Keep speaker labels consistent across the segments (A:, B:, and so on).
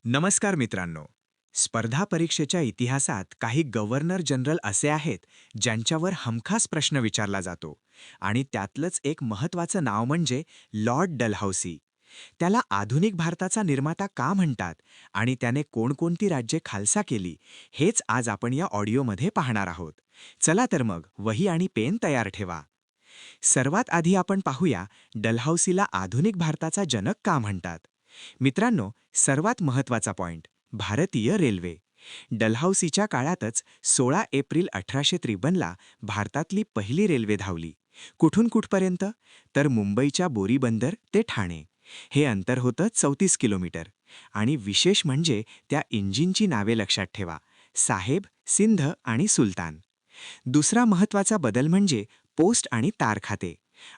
A: नमस्कार मित्रांनो. स्पर्धा परीक्षेच्या इतिहासात काही गव्हर्नर जनरल असे आहेत ज्यांच्यावर हमखास प्रश्न विचारला जातो आणि त्यातलंच एक महत्त्वाचं नाव म्हणजे लॉर्ड डलहौसी. त्याला आधुनिक भारताचा निर्माता का म्हणतात आणि त्याने कोणकोणती राज्ये खालसा केली, हेच आज आपण या ऑडिओमध्ये पाहणार आहोत. चला तर मग वही आणि पेन तयार ठेवा. सर्वात आधी आपण पाहूया डलहौसीला आधुनिक भारताचा जनक का म्हणतात. मित्रांनो, सर्वात महत्त्वाचा पॉइंट भारतीय रेल्वे. डलहौसीच्या काळातच 16 एप्रिल 1853ला भारतातली पहिली रेल्वे धावली. कुठून कुठपर्यंत? तर मुंबईच्या बोरीबंदर ते ठाणे. हे अंतर होतं 34 किलोमीटर. आणि विशेष म्हणजे त्या इंजिनची नावे लक्षात ठेवा: साहेब, सिंध आणि सुलतान. दुसरा महत्त्वाचा बदल म्हणजे पोस्ट आणि तार खाते.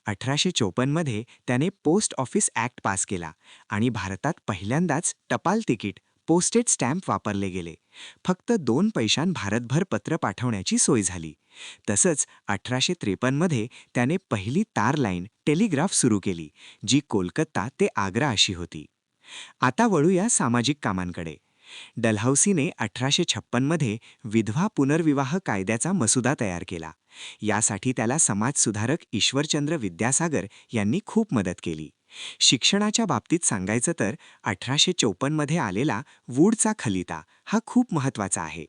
A: 1854मध्ये त्याने पोस्ट ऑफिस ॲक्ट पास केला आणि भारतात पहिल्यांदाच टपाल तिकीट पोस्टेड स्टॅम्प वापरले गेले. फक्त 2 पैशांत भारतभर पत्र पाठवण्याची सोय झाली. तसंच 1853मध्ये त्याने पहिली तार लाईन टेलिग्राफ सुरू केली, जी कोलकाता ते आग्रा अशी होती. आता वळूया सामाजिक कामांकडे. डलहौसीने 1856मध्ये विधवा पुनर्विवाह कायद्याचा मसुदा तयार केला. यासाठी त्याला समाजसुधारक ईश्वरचंद्र विद्यासागर यांनी खूप मदत केली. शिक्षणाच्या बाबतीत सांगायचं तर 1854मध्ये आलेला वूडचा खलिता हा खूप महत्त्वाचा आहे.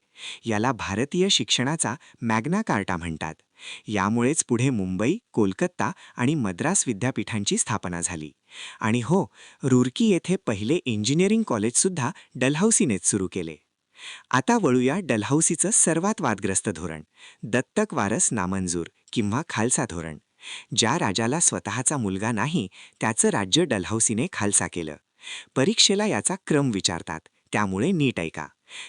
A: याला भारतीय शिक्षणाचा मॅग्ना कार्टा म्हणतात. यामुळेच पुढे मुंबई, कोलकाता आणि मद्रास विद्यापीठांची स्थापना झाली. आणि हो, रुरकी येथे पहिले इंजिनिअरिंग कॉलेजसुद्धा डलहौसीनेच सुरू केले. आता वळूया डलहौसीचं सर्वात वादग्रस्त धोरण, दत्तक वारस नामंजूर किंवा खालसा धोरण. ज्या राजाला स्वतःचा मुलगा नाही, त्याचं राज्य डलहौसीने खालसा केलं. परीक्षेला याचा क्रम विचारतात, त्यामुळे नीट ऐका.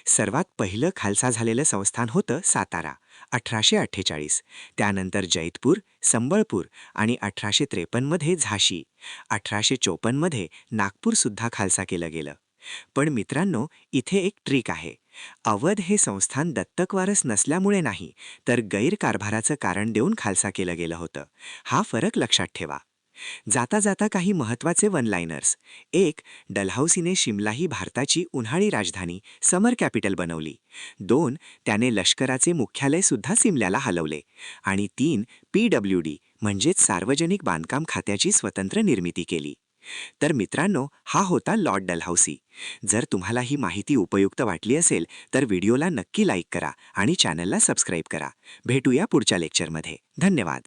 A: सर्वात पहिलं खालसा झालेलं संस्थान होतं सातारा, 1848. त्यानंतर जैतपूर, संबळपूर आणि 1853मध्ये झाशी. 1854मध्ये नागपूरसुद्धा खालसा केलं गेलं. पण मित्रांनो, इथे एक ट्रिक आहे. अवध हे संस्थान दत्तकवारस नसल्यामुळे नाही, तर गैरकारभाराचं कारण देऊन खालसा केलं गेलं होतं. हा फरक लक्षात ठेवा. जाता जाता काही महत्त्वाचे वन लाइनर्स. 1. डलहौसीने शिमला ही भारताची उन्हाळी राजधानी, समर कॅपिटल बनवली. 2. त्याने लष्कराचे मुख्यालयसुद्धा सिमल्याला हलवले. आणि 3. PWD म्हणजेच सार्वजनिक बांधकाम खात्याची स्वतंत्र निर्मिती केली. तर मित्रांनो, हा होता लॉर्ड डलहौसी. जर तुम्हाला ही माहिती उपयुक्त वाटली असेल तर व्हिडिओला नक्की लाईक करा आणि चॅनलला सबस्क्राईब करा. भेटूया पुढच्या लेक्चरमध्ये. धन्यवाद.